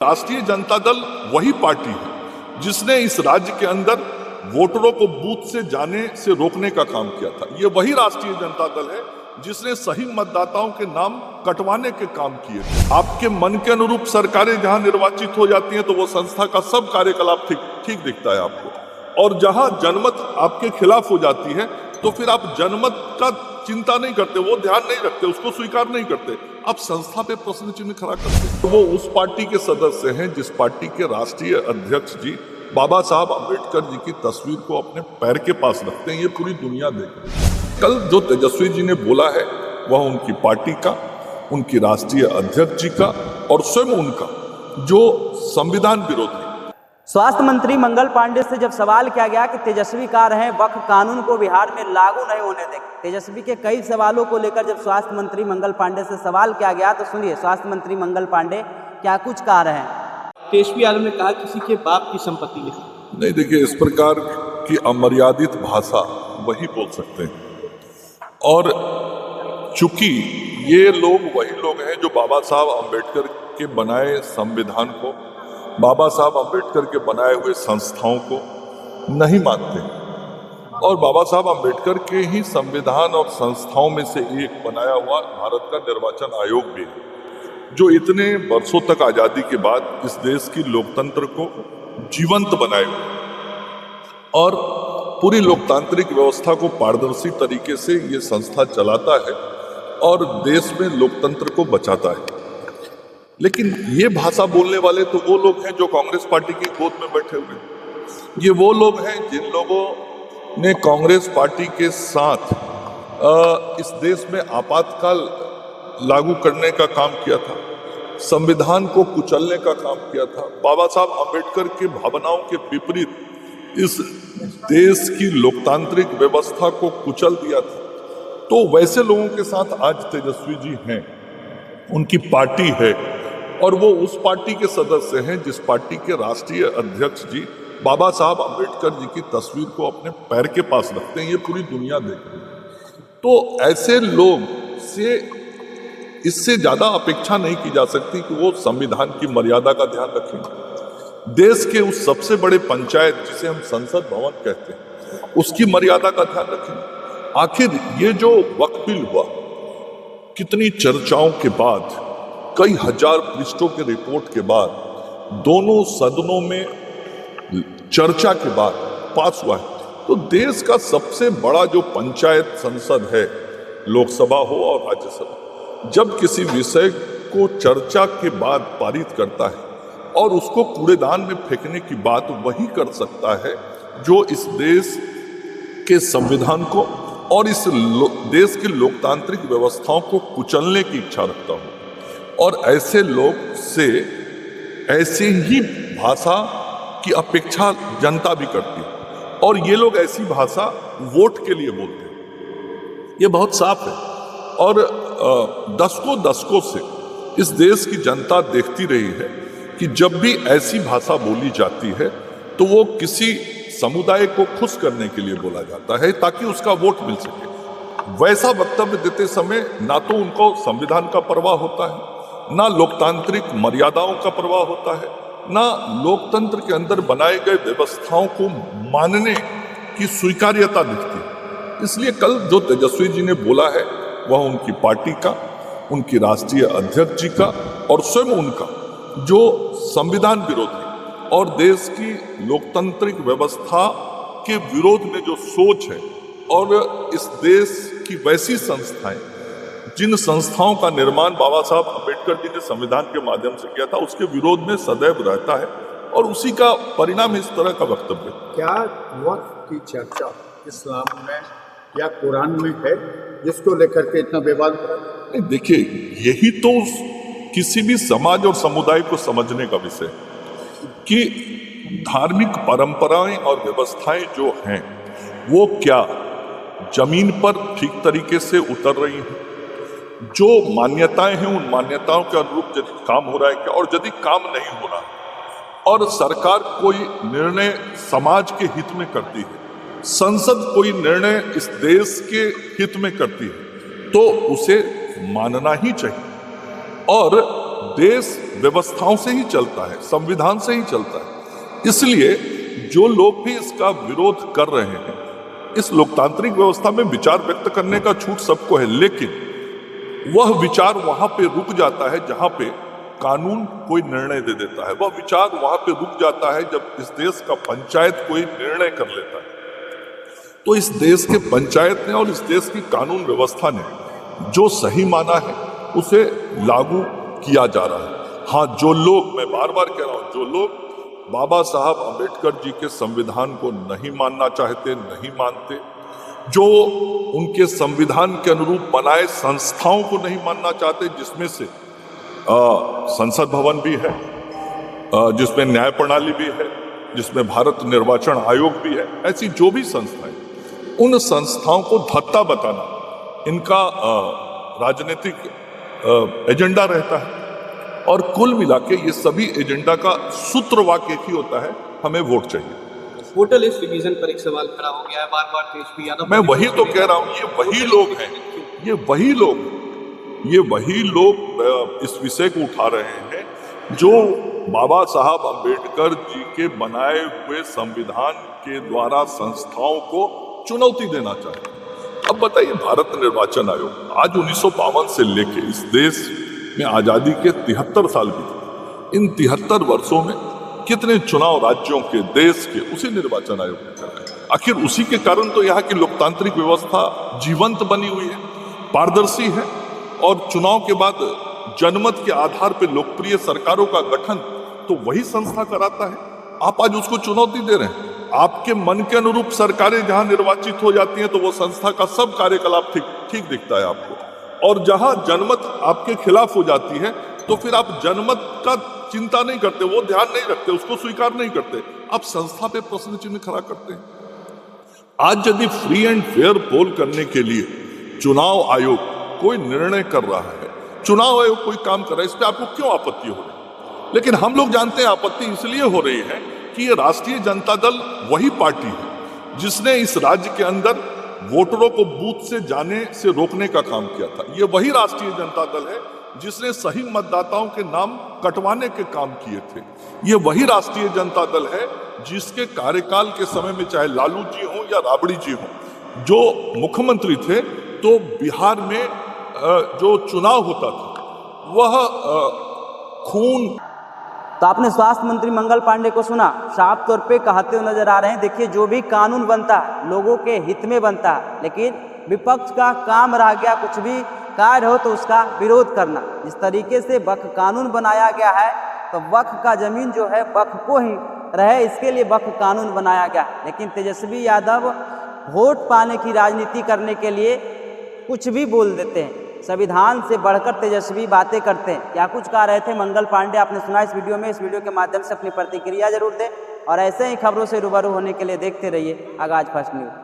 राष्ट्रीय जनता दल वही पार्टी है जिसने इस राज्य के अंदर वोटरों को बूथ से जाने से रोकने का काम किया था। ये वही राष्ट्रीय जनता दल है जिसने सही मतदाताओं के नाम कटवाने के काम किए। आपके मन के अनुरूप सरकारें जहां निर्वाचित हो जाती हैं तो वो संस्था का सब कार्यकलाप ठीक दिखता है आपको, और जहां जनमत आपके खिलाफ हो जाती है तो फिर आप जनमत का चिंता नहीं करते, वो ध्यान नहीं रखते, उसको स्वीकार नहीं करते, आप संस्था पे प्रश्न चिन्ह खड़ा करते। तो वो उस पार्टी के सदस्य हैं जिस पार्टी के राष्ट्रीय अध्यक्ष जी बाबा साहब अम्बेडकर जी की तस्वीर को अपने पैर के पास रखते हैं। ये पूरी दुनिया देख रही है। कल जो तेजस्वी जी ने बोला है वह उनकी पार्टी का, उनकी राष्ट्रीय अध्यक्ष जी का और स्वयं उनका जो संविधान विरोधी। स्वास्थ्य मंत्री मंगल पांडे से जब सवाल किया गया कि तेजस्वी कह रहे हैं वक्फ कानून को बिहार में लागू नहीं होने देंगे, तेजस्वी के कई सवालों को लेकर जब स्वास्थ्य मंत्री मंगल पांडे से सवाल किया गया तो सुनिए स्वास्थ्य मंत्री मंगल पांडे क्या कुछ कह रहे हैं। तेजस्वी यादव ने कहा किसी के बाप की संपत्ति नहीं, देखिए इस प्रकार की अमर्यादित भाषा वही बोल सकते हैं, और चूंकि ये लोग वही लोग हैं जो बाबा साहब अम्बेडकर के बनाए संविधान को, बाबा साहब अम्बेडकर के बनाए हुए संस्थाओं को नहीं मानते, और बाबा साहब अम्बेडकर के ही संविधान और संस्थाओं में से एक बनाया हुआ भारत का निर्वाचन आयोग भी है, जो इतने वर्षों तक आजादी के बाद इस देश की लोकतंत्र को जीवंत बनाए हुए और पूरी लोकतांत्रिक व्यवस्था को पारदर्शी तरीके से ये संस्था चलाता है और देश में लोकतंत्र को बचाता है। लेकिन ये भाषा बोलने वाले तो वो लोग हैं जो कांग्रेस पार्टी की गोद में बैठे हुए हैं। ये वो लोग हैं जिन लोगों ने कांग्रेस पार्टी के साथ इस देश में आपातकाल लागू करने का काम किया था, संविधान को कुचलने का काम किया था, बाबा साहब अम्बेडकर के भावनाओं के विपरीत इस देश की लोकतांत्रिक व्यवस्था को कुचल दिया था। तो वैसे लोगों के साथ आज तेजस्वी जी हैं, उनकी पार्टी है, और वो उस पार्टी के सदस्य हैं जिस पार्टी के राष्ट्रीय अध्यक्ष जी बाबा साहब अम्बेडकर जी की तस्वीर को अपने पैर के पास रखते हैं। ये पूरी दुनिया देख रही है। तो ऐसे लोग से इससे ज्यादा अपेक्षा नहीं की जा सकती कि वो संविधान की मर्यादा का ध्यान रखें। देश के उस सबसे बड़े पंचायत जिसे हम संसद भवन कहते हैं उसकी मर्यादा का ध्यान रखें। आखिर ये जो वक्फ बिल हुआ, कितनी चर्चाओं के बाद, कई हजार पृष्ठों के रिपोर्ट के बाद, दोनों सदनों में चर्चा के बाद पास हुआ है, तो देश का सबसे बड़ा जो पंचायत संसद है, लोकसभा हो और राज्यसभा, जब किसी विषय को चर्चा के बाद पारित करता है और उसको कूड़ेदान में फेंकने की बात वही कर सकता है जो इस देश के संविधान को और इस देश की लोकतांत्रिक व्यवस्थाओं को कुचलने की इच्छा रखता हो। और ऐसे लोग से ऐसे ही भाषा की अपेक्षा जनता भी करती है, और ये लोग ऐसी भाषा वोट के लिए बोलते हैं। ये बहुत साफ है, और दशकों से इस देश की जनता देखती रही है कि जब भी ऐसी भाषा बोली जाती है तो वो किसी समुदाय को खुश करने के लिए बोला जाता है ताकि उसका वोट मिल सके। वैसा वक्तव्य देते समय ना तो उनको संविधान का परवाह होता है, ना लोकतांत्रिक मर्यादाओं का परवाह होता है, ना लोकतंत्र के अंदर बनाए गए व्यवस्थाओं को मानने की स्वीकार्यता दिखती है। इसलिए कल जो तेजस्वी जी ने बोला है वह उनकी पार्टी का, उनकी राष्ट्रीय अध्यक्ष जी का और स्वयं उनका जो संविधान विरोधी और देश की लोकतांत्रिक व्यवस्था के विरोध में जो सोच है, और इस देश की वैसी संस्थाएं जिन संस्थाओं का निर्माण बाबा साहब अम्बेडकर जी ने संविधान के माध्यम से किया था, उसके विरोध में सदैव रहता है, और उसी का परिणाम इस तरह का वक्तव्य। क्या वक्फ की चर्चा इस्लाम में या कुरान में है जिसको लेकर के इतना विवाद? नहीं, देखिए यही तो किसी भी समाज और समुदाय को समझने का विषय कि धार्मिक परंपराएं और व्यवस्थाएं जो हैं वो क्या जमीन पर ठीक तरीके से उतर रही हैं, जो मान्यताएं हैं उन मान्यताओं के अनुरूप यदि काम हो रहा है क्या, और यदि काम नहीं हो रहा और सरकार कोई निर्णय समाज के हित में करती है, संसद कोई निर्णय इस देश के हित में करती है, तो उसे मानना ही चाहिए। और देश व्यवस्थाओं से ही चलता है, संविधान से ही चलता है। इसलिए जो लोग भी इसका विरोध कर रहे हैं, इस लोकतांत्रिक व्यवस्था में विचार व्यक्त करने का छूट सबको है, लेकिन वह विचार वहां पे रुक जाता है जहां पे कानून कोई निर्णय दे देता है। वह विचार वहां पे रुक जाता है जब इस देश का पंचायत कोई निर्णय कर लेता है। तो इस देश के पंचायत ने और इस देश की कानून व्यवस्था ने जो सही माना है उसे लागू किया जा रहा है। हाँ, जो लोग, मैं बार बार कह रहा हूं, जो लोग बाबा साहब अंबेडकर जी के संविधान को नहीं मानना चाहते, नहीं मानते, जो उनके संविधान के अनुरूप बनाए संस्थाओं को नहीं मानना चाहते, जिसमें से संसद भवन भी है, जिसमें न्याय प्रणाली भी है, जिसमें भारत निर्वाचन आयोग भी है, ऐसी जो भी संस्थाएं, उन संस्थाओं को धत्ता बताना इनका राजनीतिक एजेंडा रहता है। और कुल मिला के ये सभी एजेंडा का सूत्र वाक्य एक ही होता है, हमें वोट चाहिए। वोटर लिस्ट रिवीजन पर एक सवाल खड़ा हो गया है बार बार तेजस्वी यादव। मैं वही तो कह रहा हूं, ये वही लोग हैं, ये वही लोग इस विषय को उठा रहे हैं जो बाबा साहब अंबेडकर जी के बनाए हुए संविधान के द्वारा संस्थाओं को चुनौती देना चाहते हैं। अब बताइए, भारत निर्वाचन आयोग आज 1952 से लेके इस देश में आजादी के 73 साल बीते। इन 73 वर्षों में कितने चुनाव राज्यों के, देश के उसी निर्वाचन आयोग ने कराए। आखिर उसी के कारण तो यहाँ की लोकतांत्रिक व्यवस्था जीवंत बनी हुई है, पारदर्शी है, और चुनाव के बाद जनमत के आधार पर लोकप्रिय सरकारों का गठन तो वही संस्था कराता है। आप आज उसको चुनौती दे रहे हैं। आपके मन के अनुरूप सरकारें जहां निर्वाचित हो जाती हैं तो वो संस्था का सब कार्यकलाप ठीक दिखता है आपको, और जहां जनमत आपके खिलाफ हो जाती है तो फिर आप जनमत का चिंता नहीं करते, वो ध्यान नहीं रखते, उसको स्वीकार नहीं करते, आप संस्था पे प्रश्न चिन्ह खड़ा करते हैं। आज यदि फ्री एंड फेयर पोल करने के लिए चुनाव आयोग कोई निर्णय कर रहा है, चुनाव आयोग कोई काम कर रहा है, इस पे आपको क्यों आपत्ति हो रही है? लेकिन हम लोग जानते हैं आपत्ति इसलिए हो रही है कि ये राष्ट्रीय जनता दल वही पार्टी है जिसने इस राज्य के अंदर वोटरों को बूथ से जाने से रोकने का काम किया था। ये वही राष्ट्रीय जनता दल है जिसने सही मतदाताओं के नाम कटवाने के काम किए थे। ये वही राष्ट्रीय जनता दल है जिसके कार्यकाल के समय में, चाहे लालू जी हो या राबड़ी जी हो, जो मुख्यमंत्री थे, तो बिहार में जो चुनाव होता था वह खून। तो आपने स्वास्थ्य मंत्री मंगल पांडे को सुना, साफ तौर पे कहते हुए नजर आ रहे हैं, देखिए जो भी कानून बनता है लोगों के हित में बनता है, लेकिन विपक्ष का काम रह गया कुछ भी कार्य हो तो उसका विरोध करना। जिस तरीके से वक्फ कानून बनाया गया है तो वक्फ का जमीन जो है वक्फ को ही रहे, इसके लिए वक्फ कानून बनाया गया। लेकिन तेजस्वी यादव वोट पाने की राजनीति करने के लिए कुछ भी बोल देते हैं, संविधान से बढ़कर तेजस्वी बातें करते हैं। क्या कुछ कह रहे थे मंगल पांडे, आपने सुना इस वीडियो में। इस वीडियो के माध्यम से अपनी प्रतिक्रिया जरूर दें और ऐसे ही खबरों से रूबरू होने के लिए देखते रहिए आगाज फर्स्ट न्यूज।